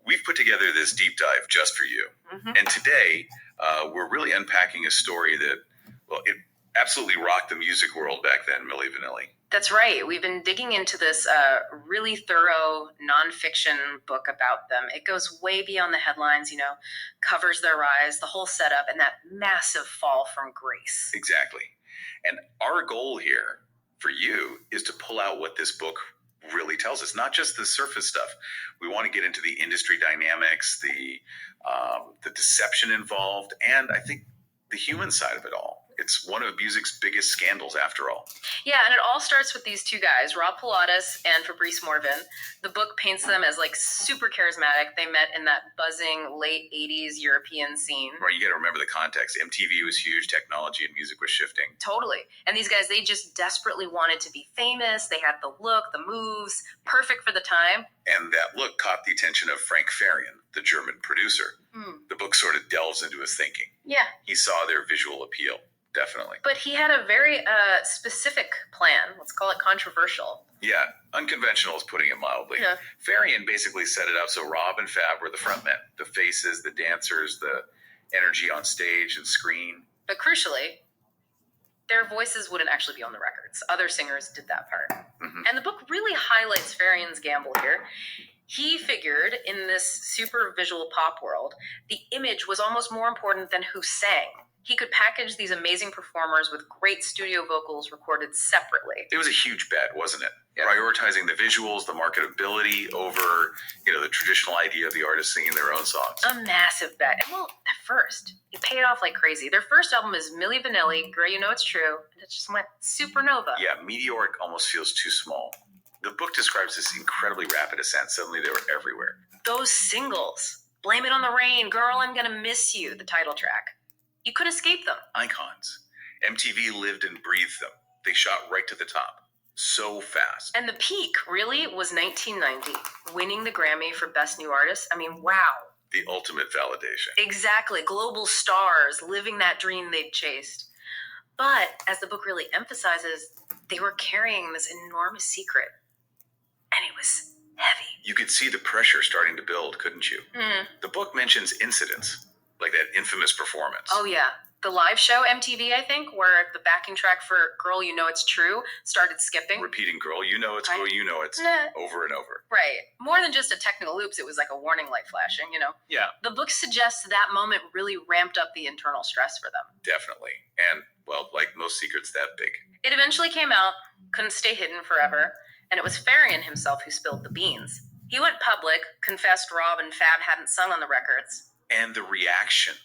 we've put together this deep dive just for you. And today, we're really unpacking a story that, well, it absolutely rocked the music world back then, Milli Vanilli. That's right. We've been digging into this really thorough nonfiction book about them. It goes way beyond the headlines, covers their rise, the whole setup, and that massive fall from grace. Exactly. And our goal here for you is to pull out what this book really tells us, not just the surface stuff. We want to get into the industry dynamics, the deception involved, and I think the human side of it all. It's one of music's biggest scandals, after all. Yeah, and it all starts with these two guys, Pilatus and Fabrice Morvan. The book paints them as super charismatic. They met in that buzzing late 80s European scene. Right, you got to remember the context. MTV was huge, technology and music was shifting. Totally. And these guys, they just desperately wanted to be famous. They had the look, the moves, perfect for the time. And that look caught the attention of Frank Farian, the German producer. The book sort of delves into his thinking. Yeah. He saw their visual appeal. Definitely. But he had a very specific plan. Let's call it controversial. Yeah, unconventional is putting it mildly. Yeah. Farian basically set it up so Rob and Fab were the frontmen, the faces, the dancers, the energy on stage and screen. But crucially, their voices wouldn't actually be on the records. Other singers did that part. And the book really highlights Farian's gamble here. He figured in this super visual pop world, the image was almost more important than who sang. He could package these amazing performers with great studio vocals recorded separately. It was a huge bet, wasn't it? Yeah. Prioritizing the visuals, the marketability over, the traditional idea of the artist singing their own songs. A massive bet. And at first, it paid off like crazy. Their first album is Milli Vanilli, Girl, You Know It's True, and it just went supernova. Yeah, meteoric almost feels too small. The book describes this incredibly rapid ascent. Suddenly they were everywhere. Those singles, Blame It on the Rain, Girl, I'm Gonna Miss You, the title track. You couldn't escape them. Icons. MTV lived and breathed them. They shot right to the top. So fast. And the peak, really, was 1990. Winning the Grammy for Best New Artist. I mean, wow. The ultimate validation. Exactly. Global stars, living that dream they'd chased. But, as the book really emphasizes, they were carrying this enormous secret. And it was heavy. You could see the pressure starting to build, couldn't you? The book mentions incidents. Like that infamous performance. Oh, yeah. The live show MTV, I think, where the backing track for Girl, You Know It's True started skipping. Repeating Girl, You Know It's Girl, You Know It's over and over. Right. More than just a technical oops, it was like a warning light flashing, Yeah. The book suggests that moment really ramped up the internal stress for them. Definitely. And, well, like most secrets that big. It eventually came out, couldn't stay hidden forever, and it was Farian himself who spilled the beans. He went public, confessed Rob and Fab hadn't sung on the records. And the reaction.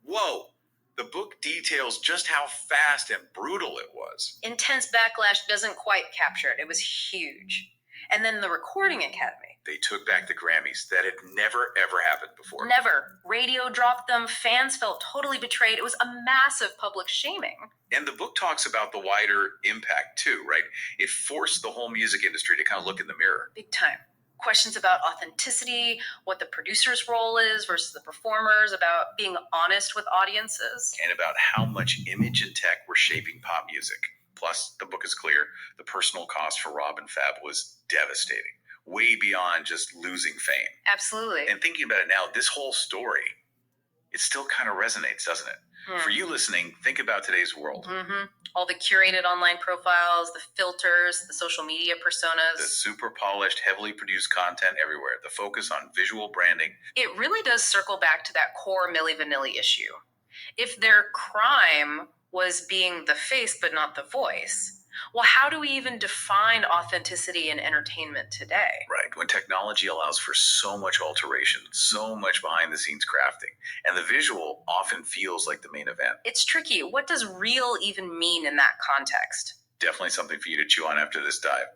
Whoa! The book details just how fast and brutal it was. Intense backlash doesn't quite capture it. It was huge. And then the Recording Academy. They took back the Grammys. That had never, ever happened before. Never. Radio dropped them. Fans felt totally betrayed. It was a massive public shaming. And the book talks about the wider impact, too, right? It forced the whole music industry to kind of look in the mirror. Big time. Questions about authenticity, what the producer's role is versus the performers, about being honest with audiences. And about how much image and tech were shaping pop music. Plus, the book is clear, the personal cost for Rob and Fab was devastating. Way beyond just losing fame. Absolutely. And thinking about it now, this whole story, it still kind of resonates, doesn't it? For you listening, think about today's world. All the curated online profiles, the filters, the social media personas. The super polished, heavily produced content everywhere. The focus on visual branding. It really does circle back to that core Milli Vanilli issue. If their crime was being the face but not the voice, well, how do we even define authenticity in entertainment today? Right, when technology allows for so much alteration, so much behind-the-scenes crafting, and the visual often feels like the main event. It's tricky. What does real even mean in that context? Definitely something for you to chew on after this dive.